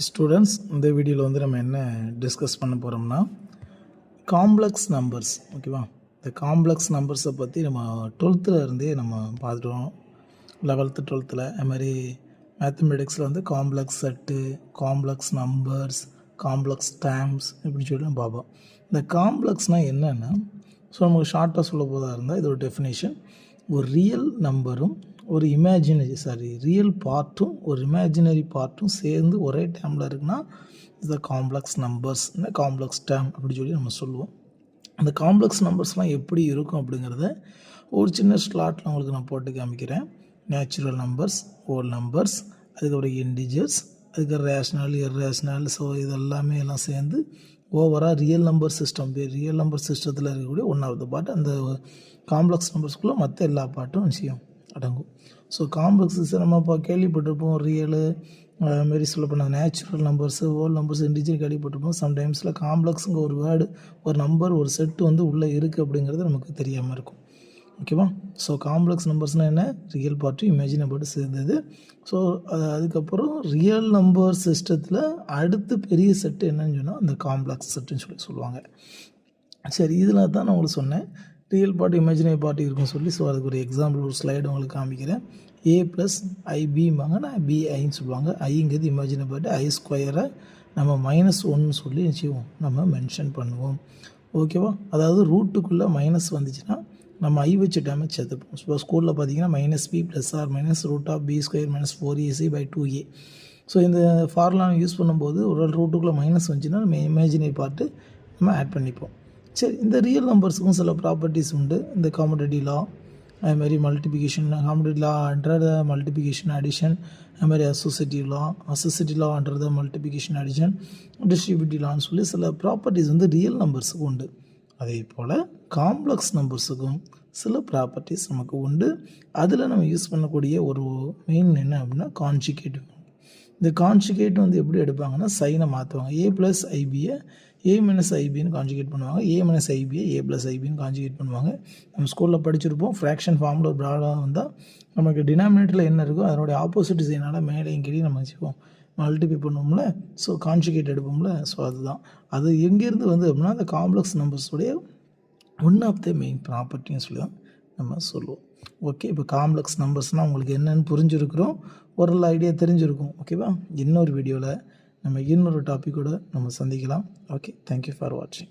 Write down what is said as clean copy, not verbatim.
Students, இந்த வீடியோவில் வந்து நம்ம என்ன டிஸ்கஸ் பண்ண போகிறோம்னா காம்ப்ளெக்ஸ் நம்பர்ஸ். ஓகேவா? இந்த காம்ப்ளெக்ஸ் நம்பர்ஸை பற்றி நம்ம 12th இருந்தே நம்ம பார்த்துட்டோம். 11th 12th அது மாதிரி மேத்தமெட்டிக்ஸில் வந்து complex set, complex numbers, complex terms இப்படி சொல்லி நம்ம பார்ப்போம். இந்த காம்ப்ளெக்ஸ்னால் என்னென்னா, ஸோ நமக்கு ஷார்ட்டாக சொல்ல போதாக இருந்தால் இது ஒரு டெஃபினேஷன். ஒரு ரியல் நம்பரும் ஒரு ரியல் பார்ட்டும் ஒரு இமேஜினரி பார்ட்டும் சேர்ந்து ஒரே டேர்மில் இருக்குன்னா இந்த காம்ப்ளெக்ஸ் நம்பர்ஸ், இந்த காம்ப்ளெக்ஸ் டேர்ம் அப்படி சொல்லி நம்ம சொல்லுவோம். அந்த காம்ப்ளெக்ஸ் நம்பர்ஸ்லாம் எப்படி இருக்கும் அப்படிங்கிறத ஒரு சின்ன ஸ்லாட்டில் உங்களுக்கு நான் போட்டு காமிக்கிறேன். நேச்சுரல் நம்பர்ஸ், ஹோல் நம்பர்ஸ், அதுக்கப்புறம் இன்டிஜர்ஸ், அதுக்கு ரேஷ்னல், இர்ரேஷ்னல், ஸோ இதெல்லாமே எல்லாம் சேர்ந்து ஓவராக real number system. Real number சிஸ்டத்தில் இருக்கக்கூடிய ஒன்றாவது பார்ட் அந்த காம்ப்ளெக்ஸ் நம்பர்ஸ்குள்ளே மற்ற எல்லா பார்ட்டும் விஷயம் அடங்கும். ஸோ காம்ப்ளெக்ஸஸ் நம்ம இப்போ கேள்விப்பட்டிருப்போம். ரியலு மாரி சொல்லப்போனால் natural numbers, whole numbers, integer கேள்விப்பட்டிருப்போம். சம்டைம்ஸில் காம்ப்ளெக்ஸுங்க ஒரு வேர்டு, ஒரு நம்பர், ஒரு செட்டு வந்து உள்ளே இருக்குது அப்படிங்கிறது நமக்கு தெரியாமல் இருக்கும். ஓகேவா? ஸோ காம்ப்ளெக்ஸ் நம்பர்ஸ்னால் என்ன? ரியல் பார்ட்டும் இமேஜினரி பார்ட்டும் சேர்ந்தது. ஸோ அதுக்கப்புறம் ரியல் நம்பர் சிஸ்டத்தில் அடுத்து பெரிய செட்டு என்னன்னு சொன்னால் அந்த காம்ப்ளெக்ஸ் செட்டுன்னு சொல்லுவாங்க. சரி, இதில் தான் நான் உங்களுக்கு சொன்னேன் ரியல் பார்ட் இமேஜினரி பார்ட் இருக்குன்னு சொல்லி. ஸோ அதுக்கு ஒரு எக்ஸாம்பிள், ஒரு ஸ்லைடு உங்களுக்கு காமிக்கிறேன். ஏ ப்ளஸ் ஐபிம்பாங்க, நான் பிஐன்னு சொல்லுவாங்க. ஐங்கிறது இமேஜினரி பார்ட், ஐ ஸ்கொயரை நம்ம -1 சொல்லி நிச்சயம் நம்ம மென்ஷன் பண்ணுவோம். ஓகேவா? அதாவது ரூட்டுக்குள்ளே மைனஸ் வந்துச்சுன்னா நம்ம ஐ வச்சு டேமேஜ் சேர்த்துப்போம். இப்போ ஸ்கூலில் பார்த்தீங்கன்னா -b + r -√b² - 4ac/2a. So இந்த ஃபார்முலா யூஸ் பண்ணும்போது ஒரு ரூட்டுக்குள்ளே மைனஸ் வந்துச்சுன்னா நம்ம இமேஜினரி பார்ட்டு நம்ம ஆட் பண்ணிப்போம். சரி, இந்த ரியல் நம்பர்ஸுக்கும் சில ப்ராப்பர்ட்டிஸ் உண்டு. இந்த காமடேட்டிவ் லா, அதுமாதிரி multiplication, commutative law under the multiplication addition, அதுமாதிரி associative law under the multiplication addition, distributive லான்னு சொல்லி சில ப்ராப்பர்ட்டிஸ் வந்து ரியல் நம்பர்ஸுக்கு உண்டு. அதே போல் காம்ப்ளெக்ஸ் நம்பர்ஸுக்கும் சில ப்ராப்பர்ட்டிஸ் நமக்கு உண்டு. அதில் நம்ம யூஸ் பண்ணக்கூடிய ஒரு மெயின் என்ன அப்படின்னா கான்ஜுகேட். இந்த கான்ஜுகேட் வந்து எப்படி எடுப்பாங்கன்னா சைனை மாற்றுவாங்க. ஏ ப்ளஸ் ஐபியை ஏ மைனஸ் ஐபின்னு கான்ஜுகேட் பண்ணுவாங்க. ஏ மைனஸ் ஐபியை ஏ ப்ளஸ் ஐபின்னு கான்ஜுகேட் பண்ணுவாங்க. நம்ம ஸ்கூலில் படிச்சிருப்போம். ஃப்ராக்ஷன் ஃபார்மில் ஒரு ப்ராடாக வந்தால் நமக்கு டினாமினேட்டரில் என்ன இருக்கோ அதனுடைய ஆப்போசிட் சைனால் மேலேயும் கீழே நம்ம வச்சுப்போம், மல்டிப்ளை பண்ணுவோம்ல. So conjugate எடுப்போம்ல. ஸோ அதுதான் அது எங்கேருந்து வந்து அப்படின்னா அந்த காம்ப்ளெக்ஸ் நம்பர்ஸுடைய ஒன் ஆஃப் த மெயின் ப்ராப்பர்ட்டின்னு சொல்லி தான் நம்ம சொல்லுவோம். ஓகே, இப்போ காம்ப்ளெக்ஸ் நம்பர்ஸ்னால் உங்களுக்கு என்னென்னு புரிஞ்சுருக்கிறோம், ஒரு ஐடியா தெரிஞ்சிருக்கும். ஓகேவா? இன்னொரு வீடியோவில் நம்ம இன்னொரு டாப்பிக்கோடு நம்ம சந்திக்கலாம். ஓகே, தேங்க்யூ ஃபார் வாட்சிங்.